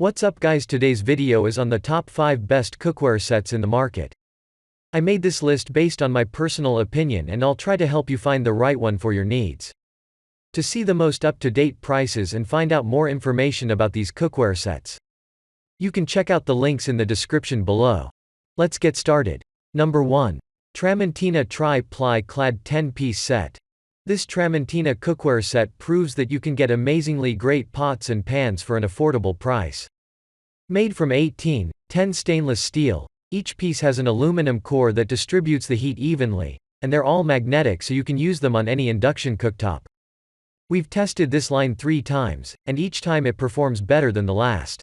What's up guys, today's video is on the top 5 best cookware sets in the market. I made this list based on my personal opinion and I'll try to help you find the right one for your needs. To see the most up-to-date prices and find out more information about these cookware sets, you can check out the links in the description below. Let's get started. Number 1. Tramontina Tri-Ply Clad 10-piece set. This Tramontina cookware set proves that you can get amazingly great pots and pans for an affordable price. Made from 1810 stainless steel, each piece has an aluminum core that distributes the heat evenly, and they're all magnetic so you can use them on any induction cooktop. We've tested this line 3 times, and each time it performs better than the last.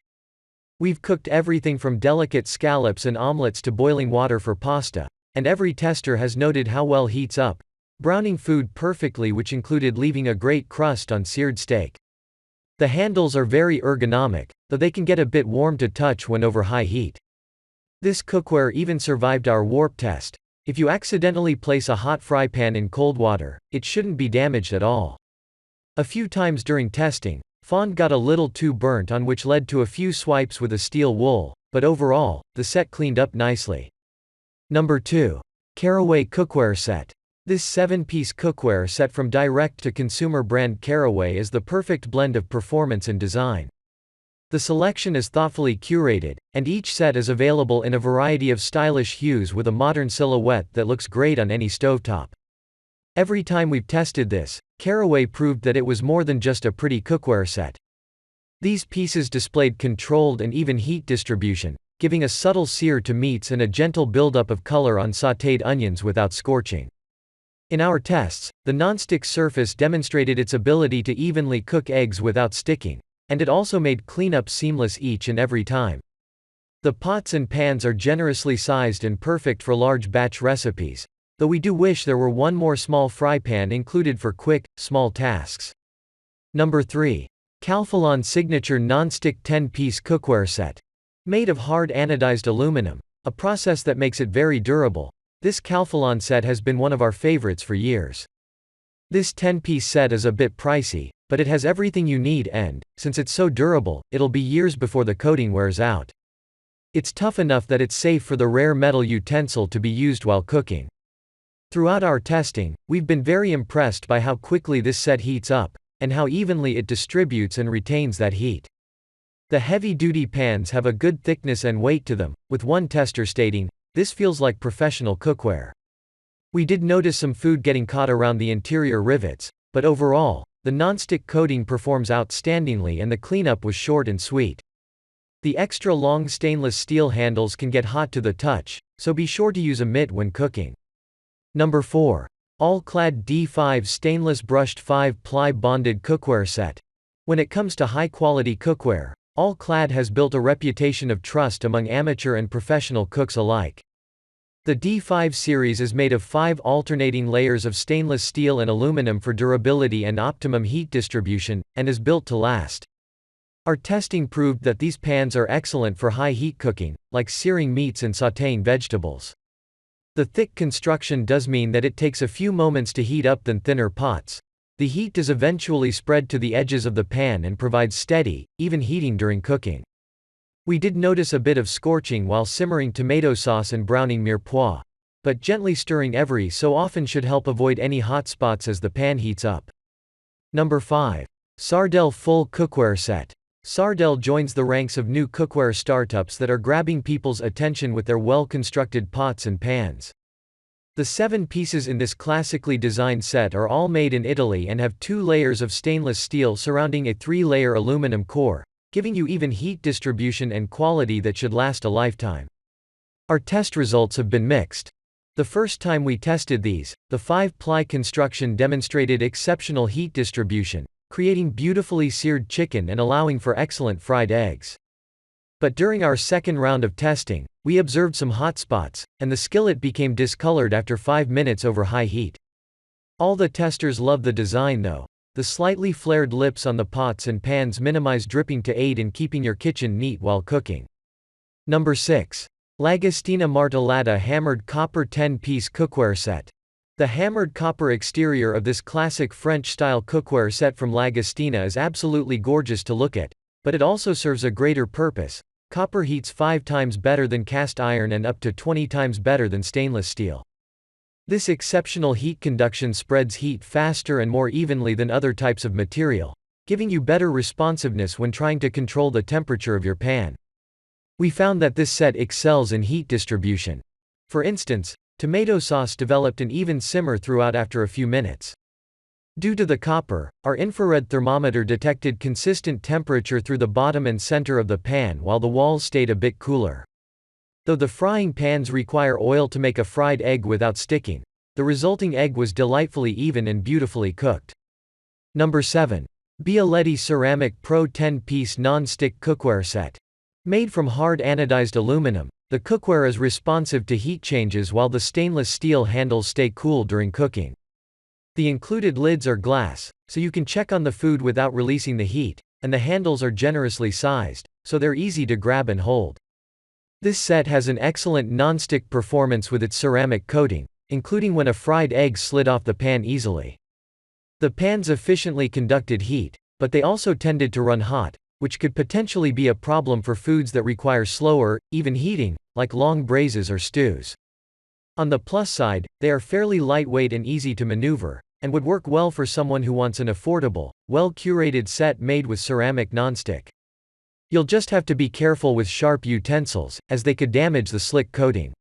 We've cooked everything from delicate scallops and omelets to boiling water for pasta, and every tester has noted how well heats up, browning food perfectly, which included leaving a great crust on seared steak. The handles are very ergonomic, though they can get a bit warm to touch when over high heat. This cookware even survived our warp test. If you accidentally place a hot fry pan in cold water, it shouldn't be damaged at all. A few times during testing, fond got a little too burnt on, which led to a few swipes with a steel wool, but overall, the set cleaned up nicely. Number 2. Caraway Cookware Set. This 7-piece cookware set from direct-to-consumer brand Caraway is the perfect blend of performance and design. The selection is thoughtfully curated, and each set is available in a variety of stylish hues with a modern silhouette that looks great on any stovetop. Every time we've tested this, Caraway proved that it was more than just a pretty cookware set. These pieces displayed controlled and even heat distribution, giving a subtle sear to meats and a gentle buildup of color on sautéed onions without scorching. In our tests, the nonstick surface demonstrated its ability to evenly cook eggs without sticking, and it also made cleanup seamless each and every time. The pots and pans are generously sized and perfect for large batch recipes, though we do wish there were one more small fry pan included for quick, small tasks. Number 3. Calphalon Signature Nonstick 10-piece cookware set. Made of hard anodized aluminum, a process that makes it very durable, this Calphalon set has been one of our favorites for years. This 10-piece set is a bit pricey, but it has everything you need and, since it's so durable, it'll be years before the coating wears out. It's tough enough that it's safe for the rare metal utensil to be used while cooking. Throughout our testing, we've been very impressed by how quickly this set heats up, and how evenly it distributes and retains that heat. The heavy-duty pans have a good thickness and weight to them, with one tester stating, "This feels like professional cookware." We did notice some food getting caught around the interior rivets, but overall, the nonstick coating performs outstandingly and the cleanup was short and sweet. The extra long stainless steel handles can get hot to the touch, so be sure to use a mitt when cooking. Number 4. All-clad D5 Stainless Brushed 5-ply Bonded Cookware Set. When it comes to high-quality cookware, All-clad has built a reputation of trust among amateur and professional cooks alike. The D5 series is made of 5 alternating layers of stainless steel and aluminum for durability and optimum heat distribution, and is built to last. Our testing proved that these pans are excellent for high-heat cooking, like searing meats and sautéing vegetables. The thick construction does mean that it takes a few moments to heat up than thinner pots. The heat does eventually spread to the edges of the pan and provides steady, even heating during cooking. We did notice a bit of scorching while simmering tomato sauce and browning mirepoix, but gently stirring every so often should help avoid any hot spots as the pan heats up. Number 5. Sardel Full Cookware Set. Sardel joins the ranks of new cookware startups that are grabbing people's attention with their well-constructed pots and pans. The 7 pieces in this classically designed set are all made in Italy and have 2 layers of stainless steel surrounding a 3-layer aluminum core, giving you even heat distribution and quality that should last a lifetime. Our test results have been mixed. The first time we tested these, the 5-ply construction demonstrated exceptional heat distribution, creating beautifully seared chicken and allowing for excellent fried eggs. But during our second round of testing, we observed some hot spots, and the skillet became discolored after 5 minutes over high heat. All the testers love the design though. The slightly flared lips on the pots and pans minimize dripping to aid in keeping your kitchen neat while cooking. Number 6. Lagostina Martellata Hammered Copper 10-piece Cookware Set. The hammered copper exterior of this classic French-style cookware set from Lagostina is absolutely gorgeous to look at, but it also serves a greater purpose. Copper heats 5 times better than cast iron and up to 20 times better than stainless steel. This exceptional heat conduction spreads heat faster and more evenly than other types of material, giving you better responsiveness when trying to control the temperature of your pan. We found that this set excels in heat distribution. For instance, tomato sauce developed an even simmer throughout after a few minutes. Due to the copper, our infrared thermometer detected consistent temperature through the bottom and center of the pan while the walls stayed a bit cooler. Though the frying pans require oil to make a fried egg without sticking, the resulting egg was delightfully even and beautifully cooked. Number 7. Bialetti Ceramic Pro 10-piece Non-Stick Cookware Set. Made from hard anodized aluminum, the cookware is responsive to heat changes while the stainless steel handles stay cool during cooking. The included lids are glass, so you can check on the food without releasing the heat, and the handles are generously sized, so they're easy to grab and hold. This set has an excellent non-stick performance with its ceramic coating, including when a fried egg slid off the pan easily. The pans efficiently conducted heat, but they also tended to run hot, which could potentially be a problem for foods that require slower, even heating, like long braises or stews. On the plus side, they are fairly lightweight and easy to maneuver, and would work well for someone who wants an affordable, well-curated set made with ceramic nonstick. You'll just have to be careful with sharp utensils, as they could damage the slick coating.